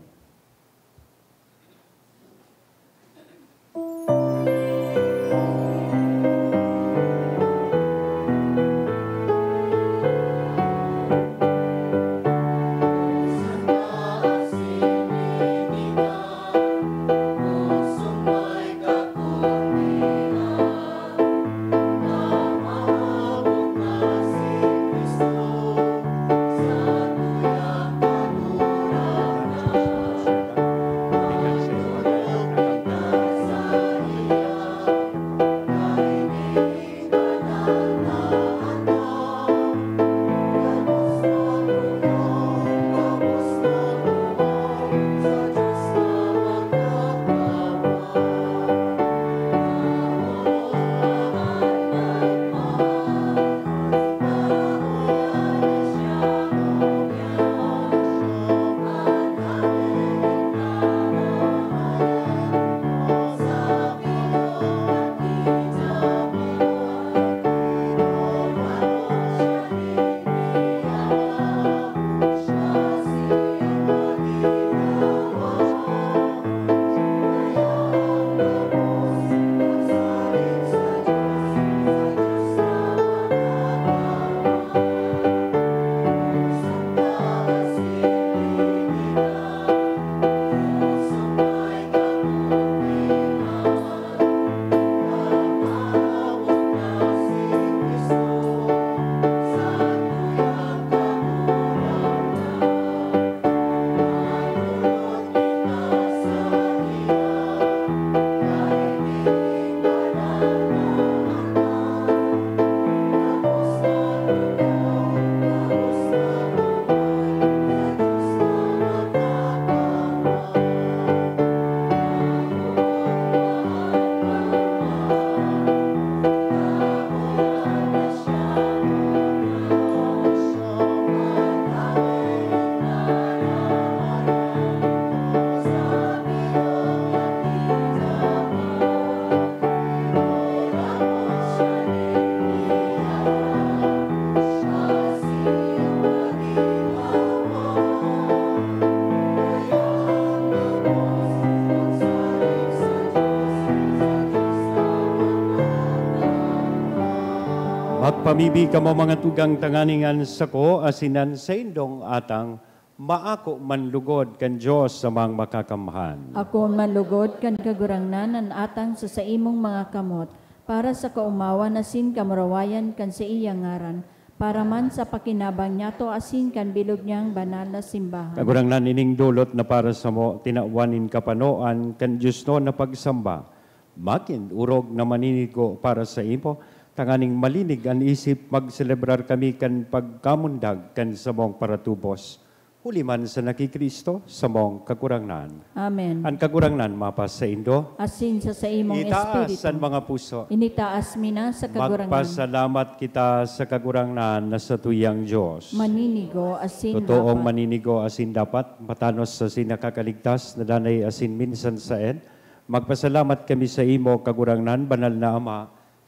Magpamibi ka mo mga tugang tanganingan sa ko, asinan sa indong atang, maako manlugod kan Diyos sa mga makakamahan. Ako manlugod kan kagurangnan an atang sa imong mga kamot, para sa kaumawan asin kamarawayan kan sa iyang ngaran, para man sa pakinabang niya to asin kan bilog niyang banal na simbahan. Kagurangnan ining dulot na para sa mo, tinawanin kapanoan kan Diyos no na pagsamba. Makin urog na maninigo para sa imo, tanganing malinig ang isip magselebrar kami kan pagkamundag kan sa mong paratubos. Huli man sa nakikristo sa mong kagurangnan. Amen. Ang kagurangnan mapas sa indo. Asin sa imong Itaas espiritu. ang mga puso. Initaas mina sa kagurangnan. Magpasalamat kita sa kagurangnan na sa tuyang Diyos. Maninigo asin Totoong dapat. maninigo asin dapat, matanos sa sinakakaligtas na danay asin minsan saen. Magpasalamat kami sa imo, kagurangnan, banal na Ama,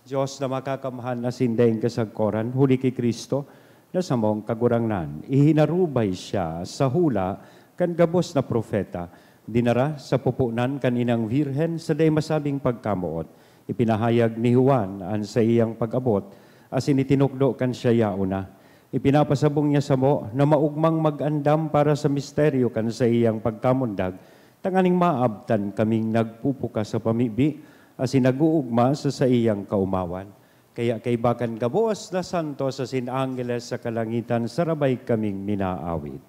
Diyos na makakamahan na sindaing kasagkoran, huli kay Kristo, na sa mong kagurangnan. Ihinarubay siya sa hula kan gabos na profeta, dinara sa pupunan kaninang virhen sa day masabing pagkamuot. Ipinahayag ni Juan ang sa iyang pag-abot, as initinukdo kan siya yauna. Ipinapasabong niya sa mo na maugmang mag-andam para sa misteryo kan sa iyang pagkamundag, tanganing maabtan kaming nagpupuka sa pamibi, asin naguugma sa iyang kaumawan. Kaya kay bakan gabos na santo sa sinangeles sa kalangitan, sarabay kaming minaawit.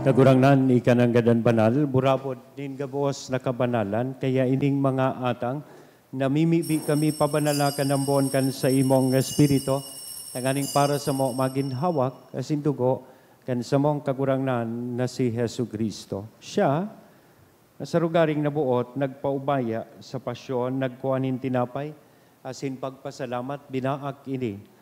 Kagurangnan ikanang gadan banal, burabod din gabos nakabanalan, kaya ining mga atang, namimibi kami pabanalakan ng buwan kan sa imong espiritu, tanganing para sa mo maginhawak, asin dugo, kan sa mong kagurangnan na si Hesu Kristo. Siya, sa rugaring nabuot, nagpaubaya sa pasyon, nagkuhanin tinapay, asin pagpasalamat, binaak ini.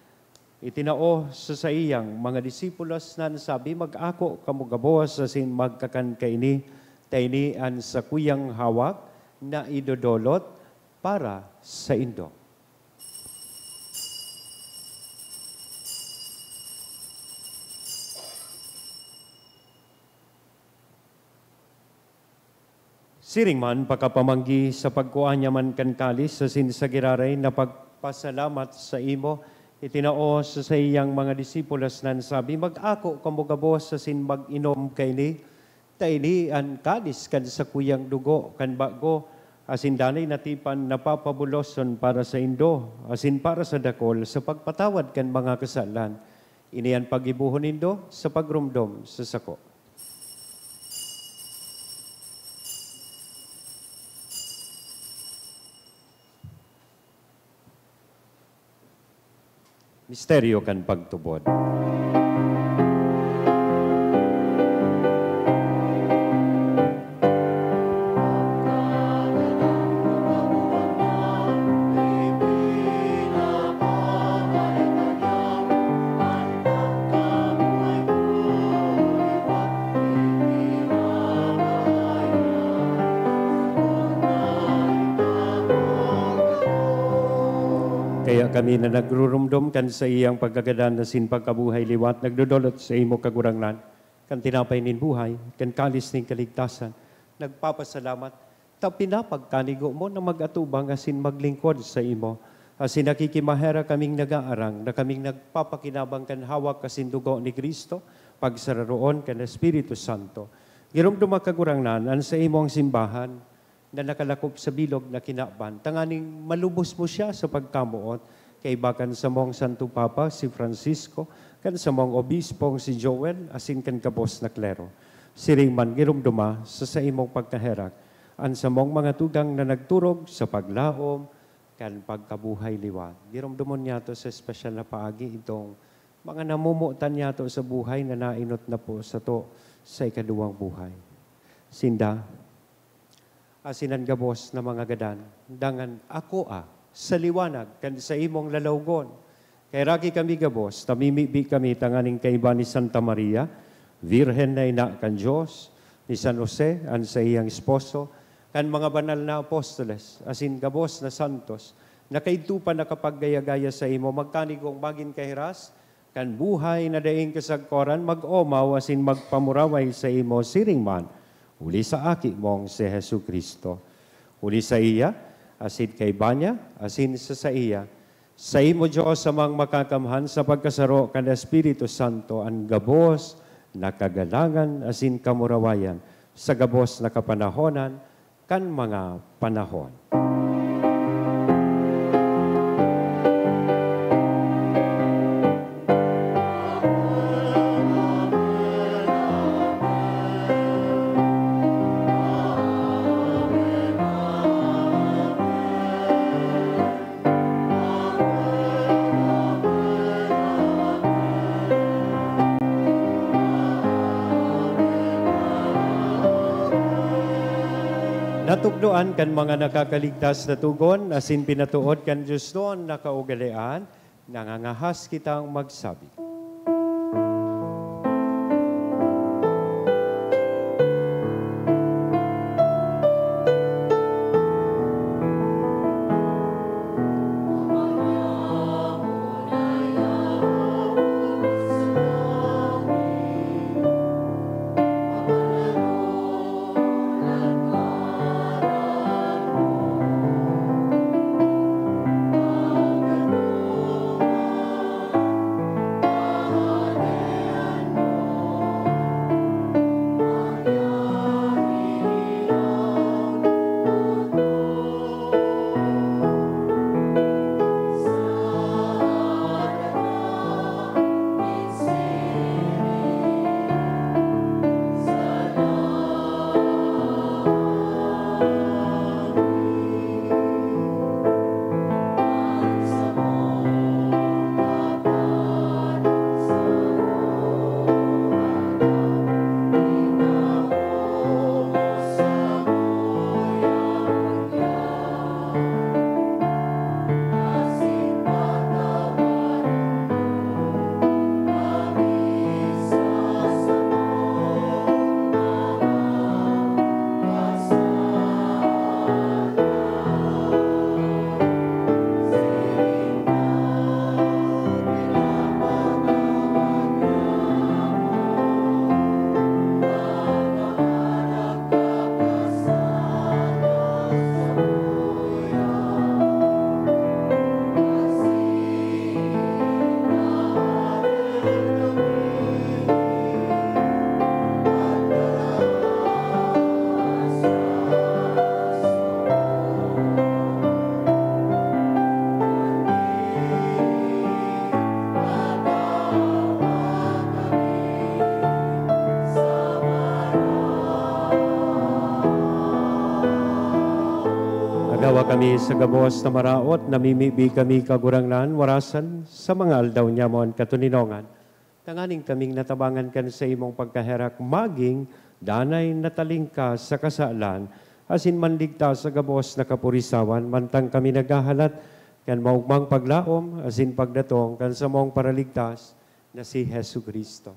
Itinao sa iyang mga disipulos na nasabi, mag-ako kamugabos asin magkakan kaini, tainian sa kuyang hawak na idodolot para sa indo. Siring man pagkapamanggi sa pagkuanya man kan kalis sa sinsagiraray na pagpasalamat sa imo, itinao sa iyang mga disipulos na nasabi, mag-ako kamugabos sa sin mag-inom kaini, taini an kalis kan sa kuyang dugo, kan bago, asin danay natipan napapabuloson para sa indo, asin para sa dakol, sa pagpatawad kan mga kasalan. Iniyan pagibuhon indo sa pagrumdom sa sako. Misteryo kan pagtubod. Kaya kami na nagrurumdum kan sa iyang pagkagadan na sin pagkabuhay liwat, nagdodolot sa imo kagurangnan, kan tinapay nin buhay, kan kalis nin kaligtasan, nagpapasalamat, ta pinapagkanigo mo na mag-atubang asin maglingkod sa imo, asin nakikimahera kaming nagaarang, na kaming nagpapakinabang kan hawak asin dugo ni Kristo, pagsararoon kan Espiritu Santo. Girumdum kagurangnan, an sa imong simbahan, na nakalakop sa bilog na kinaban. Tanganing malubos mo siya sa pagkamuot, kay bakan sa mong Santo Papa, si Francisco, kan sa mong obispong si Joel, asin kan kabos na klero. Siring man girumduma sa imong pagkaherak, an sa mong mga tugang na nagturog sa paglaom, kan pagkabuhay liwat. Girumdumon niya to sa espesyal na paagi itong mga namumutan niya to sa buhay na nainot na po sa to sa ikaduwang buhay. Sinda, asinan gabos na mga gadan, dangan ako sa liwanag, kan sa imong lalawgon. Kay ragi kami gabos, tamimibi kami tanganing kaiba ni Santa Maria, Virhen na ina kan Diyos, ni San Jose, an sa iyang esposo, kan mga banal na apostoles, asin gabos na santos, na kaitupan na kapaggaya-gaya sa imo, magkanigong magin kahiras, kan buhay na daing kasagkoran, mag-omaw, asin magpamuraway sa imo, siring man, uli sa aki mong si Hesu Kristo. Uli sa iya, asin kay banya, asin sa iya. Sa imo Diyos amang makakamhan sa pagkasaro kan Espiritu Santo, ang gabos na kagalangan, asin kamurawayan, sa gabos na kapanahonan, kan mga panahon. natukdoan kan mga nakakaligtas na tugon, asin pinatuod kan Diyos noon nakaugalian, nangangahas kitang magsabi. Agawa kami sa gabos na maraot, namimibi kami kagurangnan, warasan sa mga aldaw niya mo ang katuninongan. Tanganing kaming natabangan kan sa imong pagkaherak, maging danay natalingka sa kasalan, asin manligta sa gabos na kapurisawan, mantang kami naghahalat, kan maugmang paglaom, asin pagdatong, kan sa mong paraligtas, na si Hesu Kristo.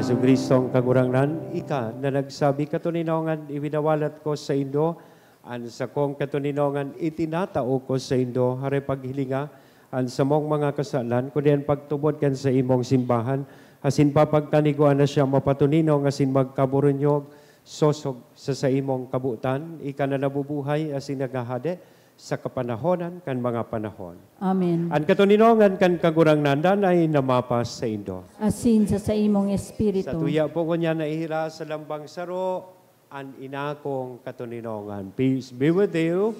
Hesu Kristo ang kagurangnan, ika na nagsabi katuninongan, iwinawalat ko sa Indo, an sa kong katuninongan, itinatao ko sa Indo, hare paghilinga, an sa mong mga kasalan, kundi pagtubod kan sa imong simbahan, asin papagtaniguan na siya mapatuninong, asin magkaburunyog, sosog sa imong kabutan, ika na nabubuhay, asin nagahade, sa kapanahonan kan mga panahon. Amen. Ang katuninongan kan kagurangnan danay namapas sa Indo. Asin sa imong espiritu. Sa tuya po ko niya naihira sa lambang saro, an inakong katuninongan. Peace be with you.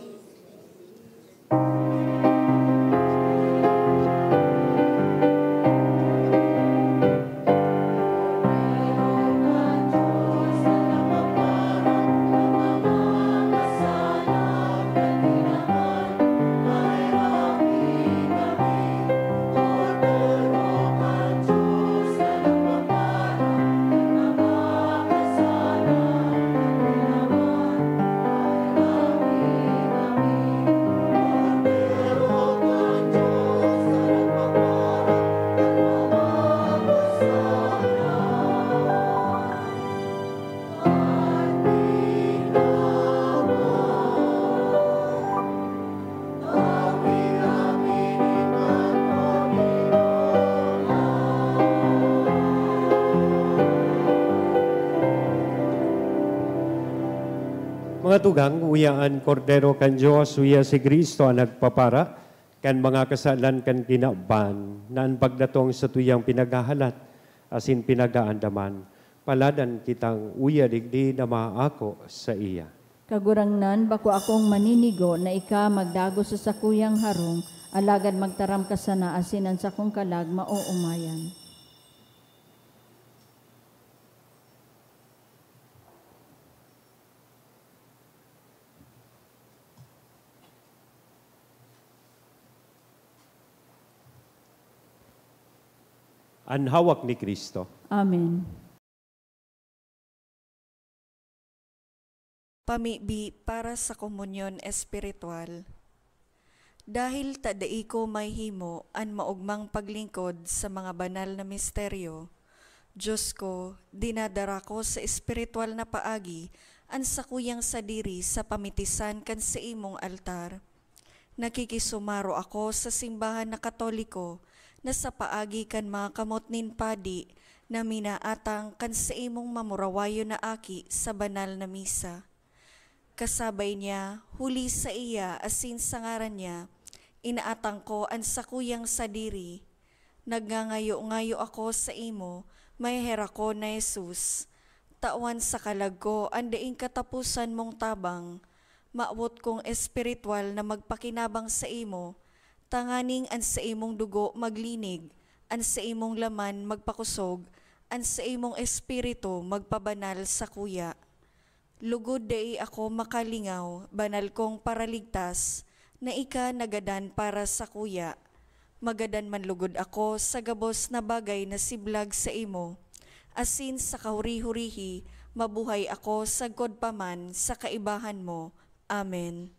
Mga tugang, uyaan kordero kan Diyos, uya si Kristo ang nagpapara, kan mga kasalan kan kinaban, naan pagdatong sa tuyang pinaghahalat, asin pinagaandaman. paladan kitang uya digdi na maako sa iya. Kagurangnan, bako akong maninigo na ika magdago sa sakuyang harong, alagad magtaram ka sana asinan sa kong kalag mauumayan. Ang hawak ni Kristo. Amen. Pamibi para sa komunyon espiritual. Dahil tadai ko may himo an maugmang paglingkod sa mga banal na misteryo, Diyos ko, dinadara ko sa espiritual na paagi an sakuyang sadiri sa pamitisan kan sa imong altar. Nakikisumaro ako sa simbahan na Katoliko na sa paagi kan mga kamot nin padi na minaatang kan sa imong mamurawayo na aki sa banal na misa. Kasabay niya, huli sa iya asin sa ngaran niya, inaatang ko ang sakuyang sadiri. Nagngangayo-ngayo ako sa imo, may hera ko na Jesus. Tawan sa kalag ko, andaing katapusan mong tabang. Maawot kong espiritual na magpakinabang sa imo, tanganing an sa imong dugo maglinig, an sa imong laman magpakusog, an sa imong espiritu magpabanal sa kuya. Lugod dai ako makalingaw, banal kong paraligtas, na ika nagadan para sa kuya. Magadan man lugod ako sa gabos na bagay na siblag sa imo. Asin sa kahuri-hurihi, mabuhay ako sa godpaman sa kaibahan mo. Amen.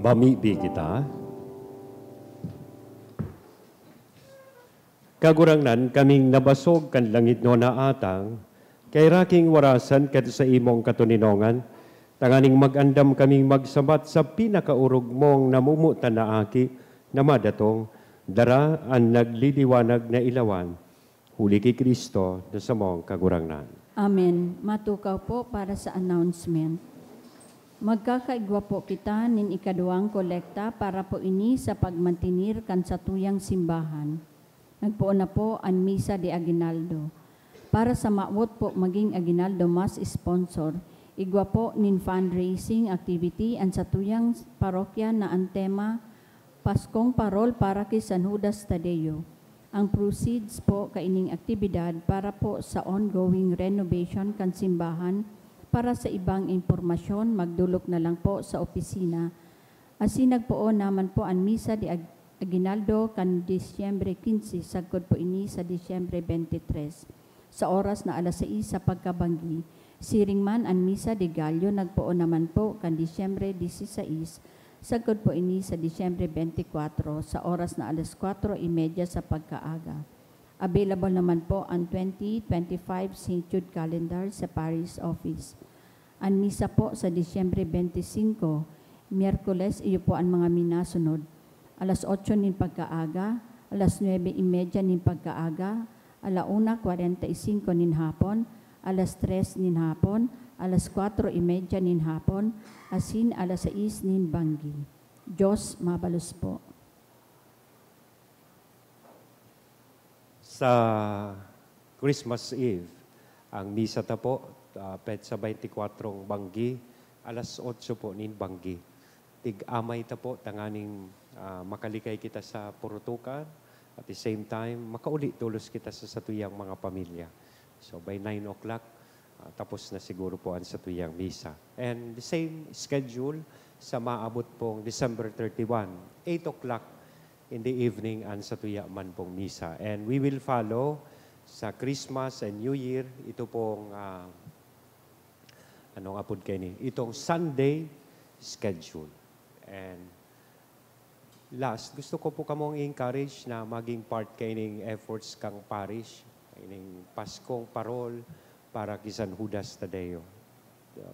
Mamibi kita. Kagurangnan kaming nabasog kan langit no na atang, kay raking warasan kat sa imong katuninongan, Tanganing magandam kaming magsabat sa pinakaurog mong namumuta na aki na madatong dara ang nagliliwanag na ilawan. Huli kay Kristo na sa mong kagurangnan. Amen. Matukaw po para sa announcement. Magkakaigwa po kita nin ikaduang kolekta para po ini sa pagmantinir kan sa tuyang simbahan. Nagpuon na po ang Misa de Aguinaldo. Para sa maawot po maging Aguinaldo Mass sponsor, igwa po nin fundraising activity ang sa tuyang parokya na ang tema Paskong Parol para kay San Judas Tadeo. Ang proceeds po kaining aktibidad para po sa ongoing renovation kan simbahan. Para sa ibang impormasyon, magdulok na lang po sa opisina. Asinag po naman po ang Misa de Aguinaldo kan Disyembre 15, sagkod po ini sa Disyembre 23. Sa oras na alas 6 sa pagkabanggi. Siring man ang Misa de Gallo, nagpoon naman po kan Disyembre 16, sagkod po ini sa Disyembre 24 sa oras na alas 4:30 sa pagkaaga. Available naman po ang 2025 St. Jude Calendar sa Parish Office. Ang misa po sa Disyembre 25, Miyerkules, iyo po ang mga minasunod. Alas 8 nin pagkaaga, alas 9:30 nin pagkaaga, alauna 45 nin hapon, alas 3 nin hapon, alas 4:30 nin hapon, asin alas 6 nin banggi. Diyos mabalos po. Sa Christmas Eve, ang misa ta po, petsa 24 banggi, alas 8 po nin banggi. Tig-amay ta po, tanganing makalikay kita sa purutukan, at the same time, makauli tulos kita sa satuyang mga pamilya. So by 9 o'clock, tapos na siguro po ang satuyang misa. And the same schedule sa maabot pong December 31, 8 o'clock in the evening ang satuya man pong misa. And we will follow sa Christmas and New Year, ito pong, anong apod kayo ni? Itong Sunday schedule. And last, gusto ko po kamong i-encourage na maging part kayo ng efforts kang parish, ng Paskong Parol para kay San Judas Tadeo.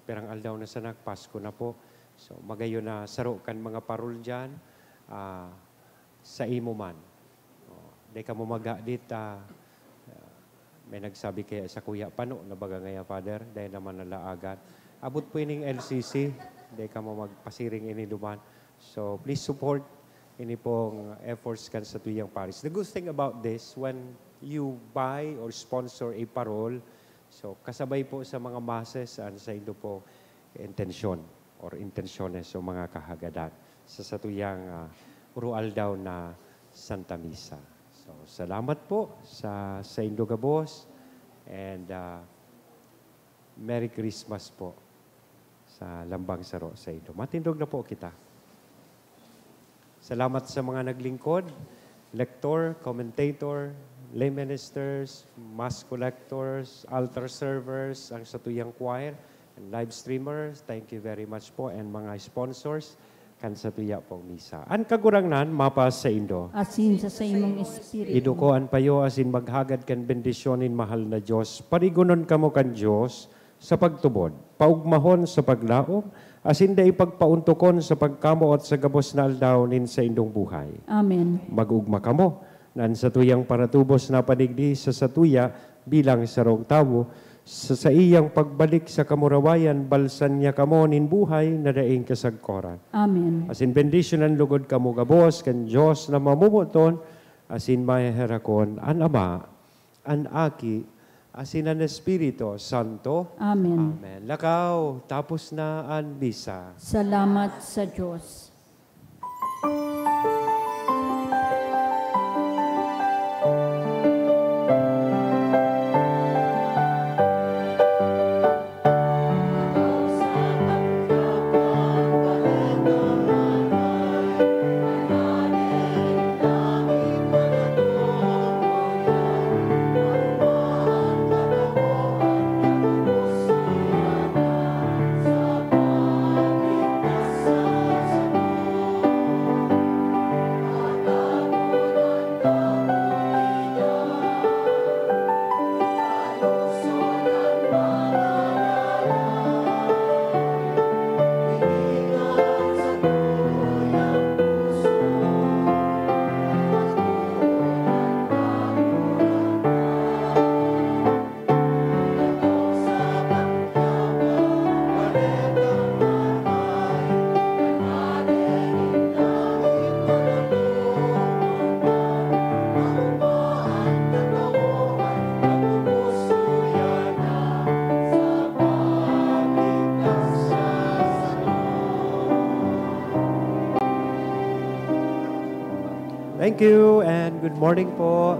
Perang aldaw na sanak, Pasko na po. So magayo na sarukan mga parol dyan, sa imo man. Di ka mo magadit, may nagsabi kaya sa Kuya Pano, na baga ngaya, Father, dahil naman nalaagan. Abot po ining LCC, di ka mo magpasiring ini duman. So please support ini pong efforts kan sa tuyang parish. The good thing about this, when you buy or sponsor a parol, so kasabay po sa mga masses, sa ito po intensyon or intensyones o mga kahagadan sa satuyang rual daw na Santa Misa. So, salamat po sa Indogabos and Merry Christmas po sa Lambang Saro sa Indo. Matindog na po kita. Salamat sa mga naglingkod, lector, commentator, lay ministers, mass collectors, altar servers, ang satuyang choir, and live streamers. Thank you very much po and mga sponsors kan sa tuya pong misa. An kagurangnan, mapas sa Indo. Asin sa imong espiritu. Idukoan payo asin maghagad kan bendisyonin mahal na Diyos. Parigunon kamo kan Diyos sa pagtubod. Paugmahon sa paglaom, asin da ipagpauntukon sa pagkamuot sa gabos na aldaw nin sa indong buhay. Amen. Magugma kamo, nan sa tuyang paratubos na panigdi sa satuya bilang sarong tawo, sa iyang pagbalik sa kamurawayan, balsan niya kamo nin buhay na daing kasagkoran. Amen. Asin bendisyon ang lugod kamo gabos, kan Diyos na mamumuton, asin maherakon, an Ama, an Aki, asin ang Espiritu Santo. Amen. Amen. Lakaw, tapos na ang misa. Salamat sa Diyos. Thank you and good morning po.